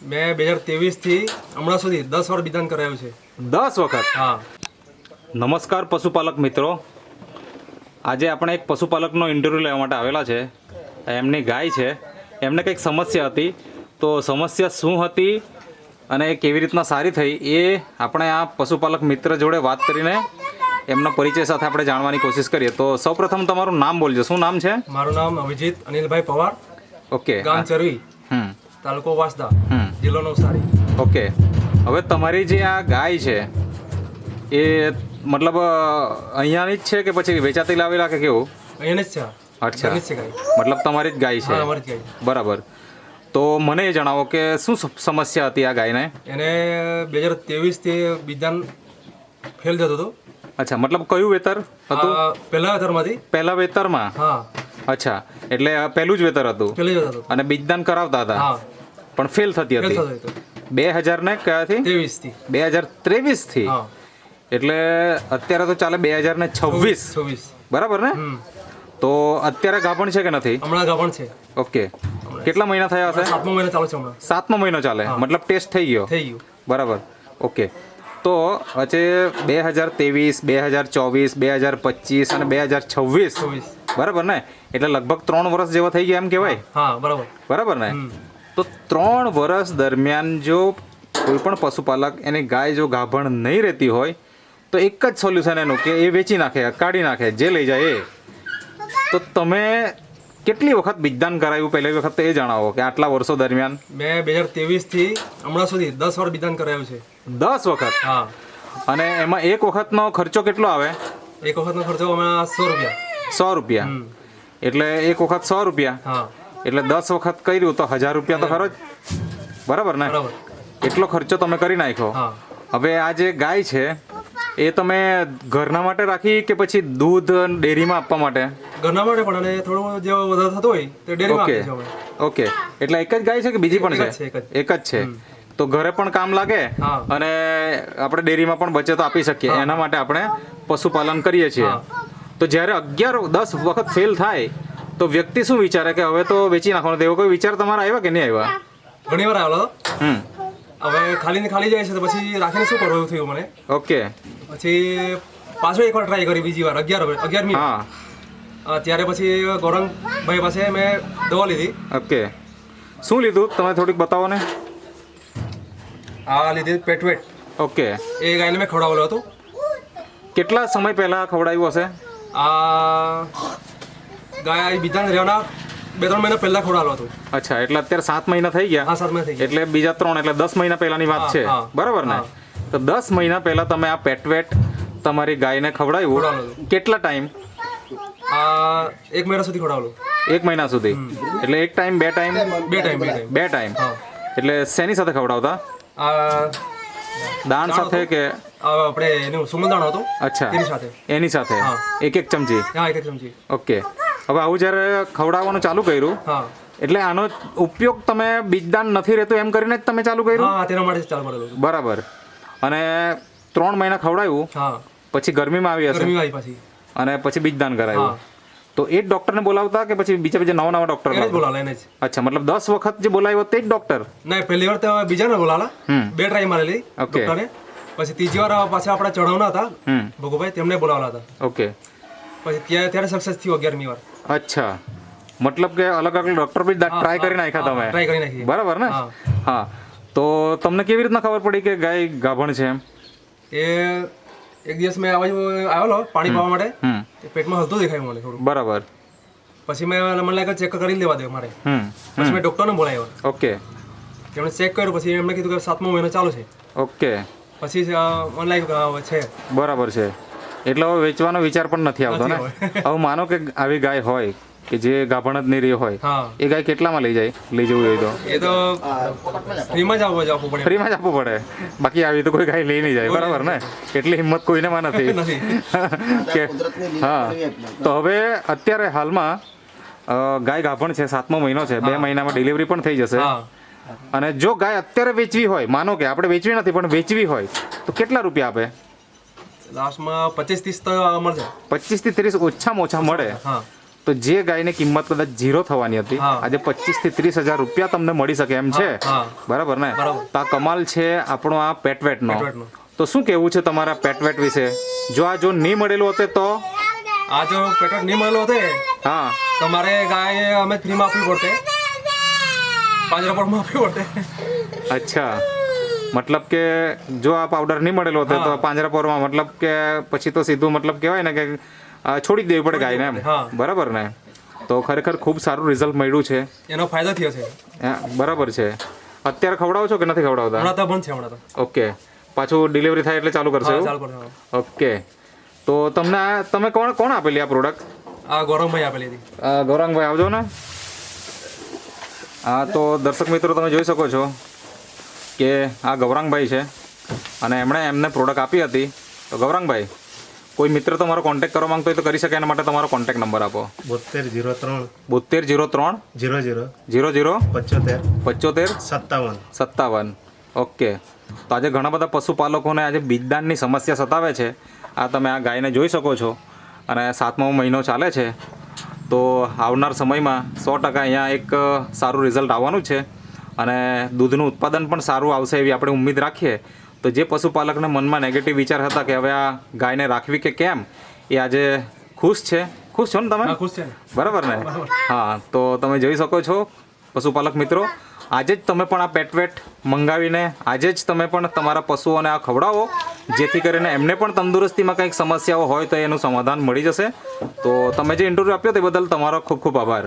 મેં 2023 થી હમણાં સુધી 10 વાર બિદાન કરાયું છે. 10 વખત? હા. નમસ્કાર પશુપાલક મિત્રો, આજે આપણે એક પશુપાલકનો ઇન્ટરવ્યૂ લેવા માટે આવેલા છે. એમની ગાય છે, એમને કંઈક સમસ્યા હતી, તો સમસ્યા શું હતી અને કેવી રીતના સારી થઈ એ આપણે આ પશુપાલક મિત્ર જોડે વાત કરીને એમના પરિચય સાથે આપણે જાણવાની કોશિશ કરીએ. તો સૌપ્રથમ તમારું નામ બોલજો. શું નામ છે? મારું નામ અભિજીત અનિલભાઈ પવાર, ઓકે. ગામ ચરવી, હમ તાલુકો વાંસદા, હમ જિલ્લો નવસારી. ઓકે. હવે તમારી જે આ ગાય છે એ મતલબ અહીંયાની જ છે કે પછી વેચાતી લાવેલા કે કેવું? અહીંયા જ છે. અચ્છા, ઘરની જ છે ગાય. મતલબ તમારી જ ગાય હા, છે. અમારી જ ગાય. બરાબર. તો મને એ જણાવો કે શું સમસ્યા હતી આ ગાયને? એને 2023 થી બિદાન ફેલ જતો હતો. અચ્છા, મતલબ કયું વેતર હતું? પહેલા વેતરમાંથી. પહેલા વેતરમાં? હા, અચ્છા, એટલે આ પહેલું જ વેતર હતું પહેલે જતો હતો. અને બીજદાન કરાવતા હતા હા, પણ ફેલ થતી ફેલ હતી. થતો હતો 2000 ને કયાથી? 23 થી. 2023 થી? હા, એટલે અત્યારે તો ચાલે 2026, 26. બરાબર ને? હમ. તો અત્યારે ગાભણ છે કે નથી? હમણાં ગાભણ છે. ઓકે. કેટલા મહિના થયા હશે? 7મો મહિનો ચાલુ છે હમણાં. 7મો મહિનો ચાલે, મતલબ ટેસ્ટ થઈ ગયો? થઈ ગયું. બરાબર. ઓકે. તો આજે 2023, 2024, 2025 અને 2026, 26. બરાબર ને? એટલે લગભગ 3 વર્ષ જેવા થઈ ગયા એમ કહેવાય, હા, બરાબર. બરાબર ને? હમ. તો 3 વર્ષ દરમિયાન જો કોઈ પણ પશુપાલક એની ગાય જો ગાભણ નહીં રહેતી હોય તો એક જ સોલ્યુશન એનું કે એ વેચી નાખે, કાઢી નાખે, જે લઈ જાય એ. તો તમે કેટલી વખત બીજદાન કરાવ્યું પહેલી વખત એ જણાવો કે આટલા વર્ષો દરમિયાન? મેં 2023 થી હમણાં સુધી 10 વાર બિદાન કરાયું છે. 10 વખત? હા. અને એમાં એક વખતનો ખર્ચો કેટલો આવે? એક વખતનો ખર્ચો હમણાં 100 રૂપિયા. 100 રૂપિયા. હમ. એટલે એક વખત 100 રૂપિયા, હા, એટલે 10 વખત કર્યું તો 1000 રૂપિયા તો ખરો જ, બરાબર ને? બરાબર. એટલો ખર્ચો તમે કરી નાખ્યો. હા. હવે આ જે ગાય છે એ તમે ઘરના માટે રાખી કે પછી દૂધ ડેરીમાં આપવા માટે? ઘરના માટે પણ, અને થોડું જે વધારે થતું હોય તે ડેરીમાં ઓકે. આપીએ છીએ અમે. ઓકે, એટલે એક જ ગાય છે કે બીજી પણ એક જ છે? છે, એક જ. એક જ છે. તો ઘરે પણ કામ લાગે હા. અને આપણે ડેરીમાં પણ બચત આપી શકીએ, હા. એના માટે આપણે પશુપાલન કરીએ છીએ. હા. તો જ્યારે 10 વખત ફેલ થાય તો વ્યક્તિ શું વિચારે કે હવે તો વેચી નાખવાનો? એવો કોઈ વિચાર તમારા આવ્યા કે નહીં આવ્યા? ઘણી વાર આવેલો. હમ હવે ખાલી ને ખાલી જાય છે તો પછી રાખીને શું કરવું એવું થયું મને. ઓકે. પછી પાછો એકવાર ટ્રાય કરી, બીજી વાર 11મી. હા. ત્યારે પછી ગૌરંગભાઈ પાસે મેં દવા લીધી. ઓકે. શું લીધું તમે થોડીક બતાવો ને. આ લીધી પેટવેટ. ઓકે. એ ગાયને મેં ખવડાવેલો હતો. કેટલા સમય પહેલા ખવડાવ્યું હશે? આ ગાય બીજા રહેવાના 2-3 મહિના પહેલા ખવડાવેલો હતો. અચ્છા, એટલે અત્યારે 7 મહિના થઈ ગયા. હા, 7 મહિના થઈ ગયા. એટલે બીજા 3 એટલે 10 મહિના પહેલાની વાત હા, છે, હા, બરાબર ને? હા. તો 10 મહિના પહેલા તમે આ પેટવેટ તમારી ગાયને ખવડાવ્યું. ખવડાવેલું. કેટલા ટાઈમ? આ 1 મહિના સુધી ખવડાવેલું. 1 મહિના સુધી? એટલે એક ટાઈમ, 2 ટાઈમ? 2 ટાઈમ. 2 ટાઈમ. હા. એટલે શેની સાથે ખવડાવતા? આ દાણ સાથે કે? આપણે એનું સુગંધાણો હતો. અચ્છા, તેની સાથે. એની સાથે હા. એક ચમચી? હા, 1 ચમચી. ઓકે. હવે આવું જ્યારે ખવડાવવાનું ચાલુ કર્યું હા. એટલે આનો ઉપયોગ તમે બીજદાન નથી રહેતું એમ કરીને જ તમે ચાલુ કર્યું? હા, તેના માટે ચાલુ કરેલું હતું. બરાબર. અને 3 મહિના ખવડાવ્યું, હા. પછી ગરમીમાં આવી હશે ગરમી આવી પાછી. અને પછી બીજદાન કરાવ્યું. હા. તો એ જ ડોક્ટરને બોલાવતા કે પછી બીજા નવા ડોક્ટર? એને જ બોલાવેલા, એને જ. અચ્છા, મતલબ 10 વખત જે બોલાવ્યો તે જ ડોક્ટર? ના, પહેલી વાર તો બીજાને બોલાવેલા. હમ. 2 ટ્રાય મારેલી ઓકે. ડોક્ટરે. પછી ત્રીજી વાર પાછા આપણા ચઢાવના હતા હમ. ભગુભાઈ, તેમને બોલાવેલા હતા. ઓકે. પછી ત્યારે સક્સેસ થયું 11મી વાર. અચ્છા, મતલબ કે અલગ અલગ ડોક્ટર બી ટ્રાય કરી નાખ્યા તમે? ટ્રાય કરી નાખી. બરાબર ને? હા. હા. તો તમને કેવી રીતના ખબર પડી કે ગાય ગાભણ છે એમ? એ એક દિવસ મેં આવેલો પાણી પાવા માટે. હમ. તે પેટમાં હલતું દેખાયું મને થોડું. બરાબર. પછી મને લાગ્યું ચેક કરી લેવા દે મારે. હમ. પછી મેં ડૉક્ટરને બોલાવ્યો. ઓકે. તેમણે ચેક કર્યું. પછી એમણે કીધું કે 7મો મહિનો ચાલુ છે. ઓકે. પછી મને લાગ્યું કે હવે છે. બરાબર છે. એટલે હવે વેચવાનો વિચાર પણ નથી આવતો ને? હવે માનો કે આવી ગાય હોય કે જે ગાભણ જ નહીં રહી હોય, હા. એ ગાય કેટલામાં લઈ જવું હોય તો? એ તો ફ્રીમાં જ આપવું પડે. ફ્રીમાં જ આપવું પડે. બાકી આવી તો કોઈ ગાય લઈ નહીં જાય, બરાબર ને? એટલી હિંમત કોઈનેમાં નથી નથી. કે હા. તો હવે અત્યારે હાલમાં ગાય ગાભણ છે, 7મો મહિનો છે, 2 મહિનામાં ડિલિવરી પણ થઈ જશે. હા. અને જો ગાય અત્યારે વેચવી હોય, માનો કે આપણે વેચવી નથી પણ વેચવી હોય તો કેટલા રૂપિયા આપે? લાસ્ટમાં 25-30 તો મળશે. 25 થી 30 ઓછામાં ઓછા મળે. હા. તો જે ગાયની કિંમત કદાચ 0 થવાની હતી હા. આજે 25 થી 30,000 રૂપિયા તમને મળી શકે એમ છે હા. બરાબર ને બરાબર. તો આ કમાલ છે આપણો આ પેટવેટનો પેટવેટનો. તો શું કહેવું છે તમારા પેટવેટ વિશે જો નહીં મળેલું હોતે તો આ જો પેટર્ન નહીં મળેલો હોતે હા તમારે ગાય અમે ફ્રીમાં આપવી પડતે, પાંજરાપોળમાં આપવી પડતે. અચ્છા મતલબ કે જો આ પાવડર નહીં મળેલો હોતે તો હા. પાંજરાપોરમાં મતલબ કે પછી તો સીધું મતલબ કહેવાય ને કે છોડી જ દેવી પડે ગાયને એમ હા. બરાબર ને તો ખરેખર ખૂબ સારું રિઝલ્ટ મળ્યું છે એનો ફાયદો થયો છે. બરાબર છે અત્યારે ખવડાવો છો કે નથી ખવડાવતા હમણાં તો બંધ છે હમણાં તો. ઓકે પાછું ડિલિવરી થાય એટલે ચાલુ કરશો હા, એવું ચાલુ કરજો. ઓકે તો તમને તમે કોણ આપેલી આ પ્રોડક્ટ આ ગૌરવભાઈ આપેલી હતી. ગૌરાંગભાઈ આવજો ને હા તો દર્શક મિત્રો તમે જોઈ શકો છો કે આ ગૌરાંગભાઈ છે અને એમણે એમને પ્રોડક્ટ આપી હતી તો ગૌરાંગભાઈ કોઈ મિત્ર તમારો કોન્ટેક્ટ કરવા માંગતો હોય તો કરી શકે એના માટે તમારો કોન્ટેક્ટ નંબર આપો 7203 7203 00 00 75 75 57. 57 ઓકે તો આજે ઘણા બધા પશુપાલકોને આજે બીજદાનની સમસ્યા સતાવે છે આ તમે આ ગાયને જોઈ શકો છો અને 7મો મહિનો ચાલે છે તો આવનાર સમયમાં 100% અહીંયા એક સારું રિઝલ્ટ આવવાનું છે અને દૂધનું ઉત્પાદન પણ સારું આવશે એવી આપણે ઉમ્મીદ રાખીએ તો જે પશુપાલકને મનમાં નેગેટિવ વિચાર હતા કે હવે આ ગાયને રાખવી કે કેમ એ આજે ખુશ છો ને તમે હા, ખુશ છે ને. બરાબર ને હા તો તમે જોઈ શકો છો પશુપાલક મિત્રો આજે જ તમે પણ આ પેટવેટ મંગાવીને આજે જ તમે પણ તમારા પશુઓને આ ખવડાવો જેથી કરીને એમને પણ તંદુરસ્તીમાં કંઈક સમસ્યાઓ હોય તો એનું સમાધાન મળી જશે તો તમે જે ઇન્ટરવ્યૂ આપ્યો તે બદલ તમારો ખૂબ ખૂબ આભાર.